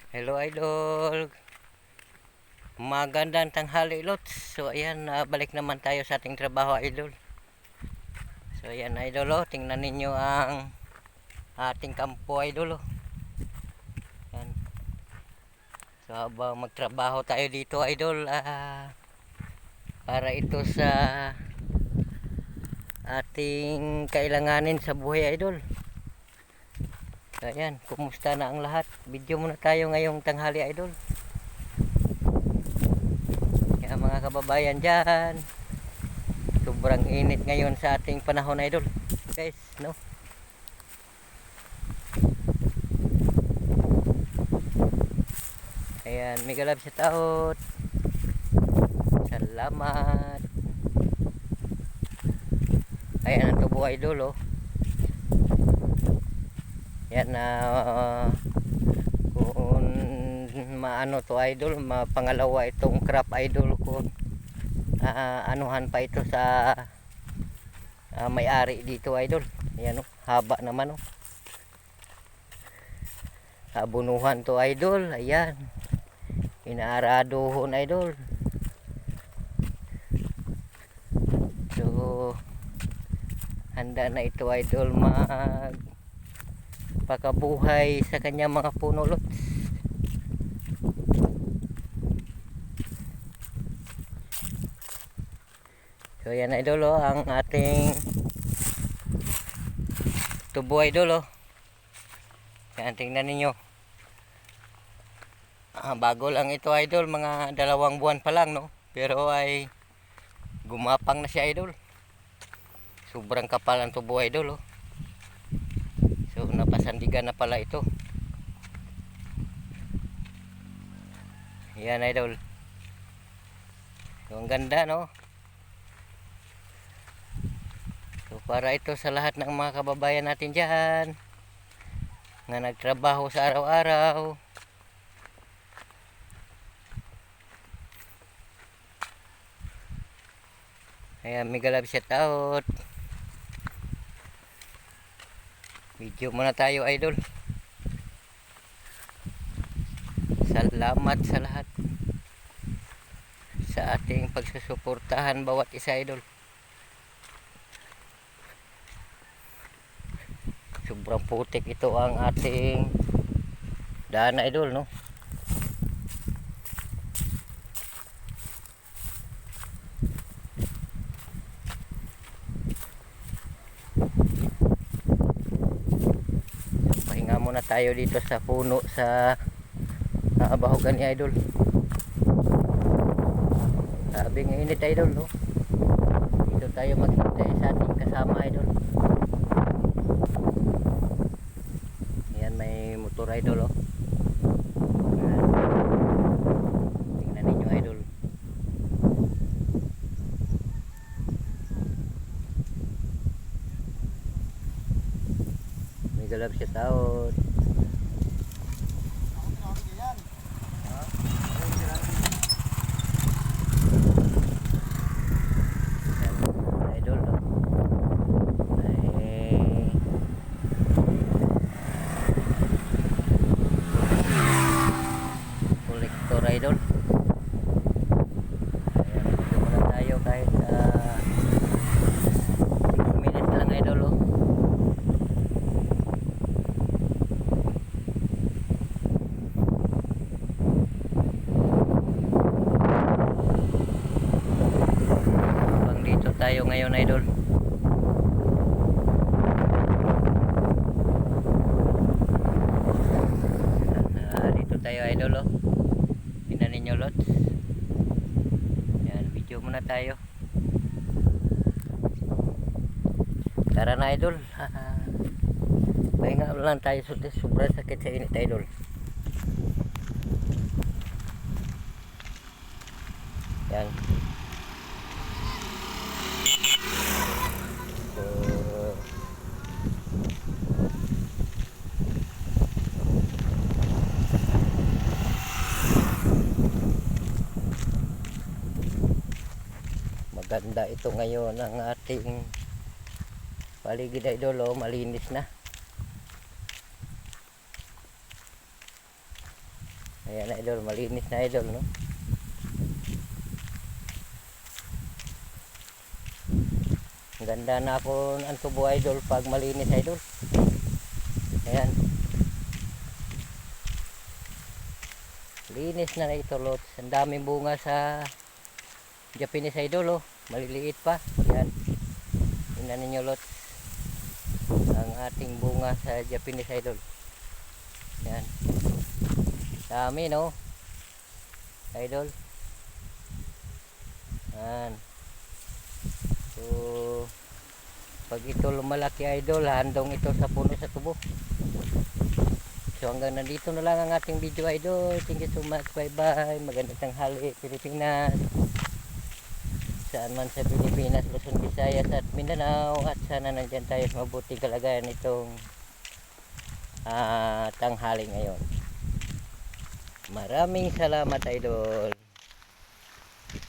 Hello idol, magandang tanghali lots. So ayan, balik naman tayo sa ating trabaho idol. So ayan idol, tingnan ninyo ang ating kampo idol. Ayan. So habang magtrabaho tayo dito idol, para ito sa ating kailanganin sa buhay idol. So ayan, kumusta na ang lahat? Video muna tayo ngayong tanghali idol. Kaya mga kababayan dyan, sobrang init ngayon sa ating panahon idol guys, no? Ayan, mega love shout out, salamat. Ayan ang tubo idol, yan na kung maano to idol, pangalawa itong crop idol ko. Anuhan pa ito sa may-ari dito idol. Ayan haba naman abunuhan to idol. Ayan, inaaraduhon idol. So handa na ito idol pakabuhay sa kanyang mga puno lots. So yan idol, ang ating tubo idol. Yan, tingnan ninyo, bago lang ito idol, mga 2 buwan pa lang, no? Pero ay gumapang na siya idol. Sobrang kapal ang tubo idol. So napasandigan na pala ito. Yan idol. So ang ganda, no? So para ito sa lahat ng mga kababayan natin dyan na nagtrabaho sa araw-araw. Ayan, mega love shout out. Video muna tayo idol. Salamat sa lahat sa ating pagsusuportahan bawat isa idol. Sobrang putik ito ang ating daan idol, no? Pahinga muna tayo dito sa puno sa bahugan ni idol. Sabing init idol, no? Dito tayo maghintay sa ating kasama idol. Yan, may motor idol, tingnan ninyo idol. May galap siya taon. Idol. Ayan, dito muna tayo kahit 6 minutes lang idol, Habang dito tayo ngayon idol. Dito tayo idol, tingnan ninyo lots. Yan, video muna tayo. Tara na idol. Pahinga lang tayo, sobrang sakit sa init idol. Yan. So maganda ito ngayon ang ating paligid idol, malinis na. Ayan idol, malinis na idol, no? Ganda na ako ang tubo idol pag malinis idol. Ayan. Linis na ito lots. Ang daming bunga sa Japanese idol oh. Maliliit pa. Ayan. Tingnan ninyo lots. Ang ating bunga sa Japanese idol. Ayan. Dami no. Idol. Ayan. So pag ito lumalaki idol, handong ito sa puno sa tubo. So hanggang nandito na lang ang ating video idol. Thank you so much. Bye bye. Magandang tanghali Pilipinas. Saan man sa Pilipinas, Luzon, Visayas at Mindanao. At sana nandyan tayo sa mabuting kalagayan itong tanghali ngayon. Maraming salamat idol.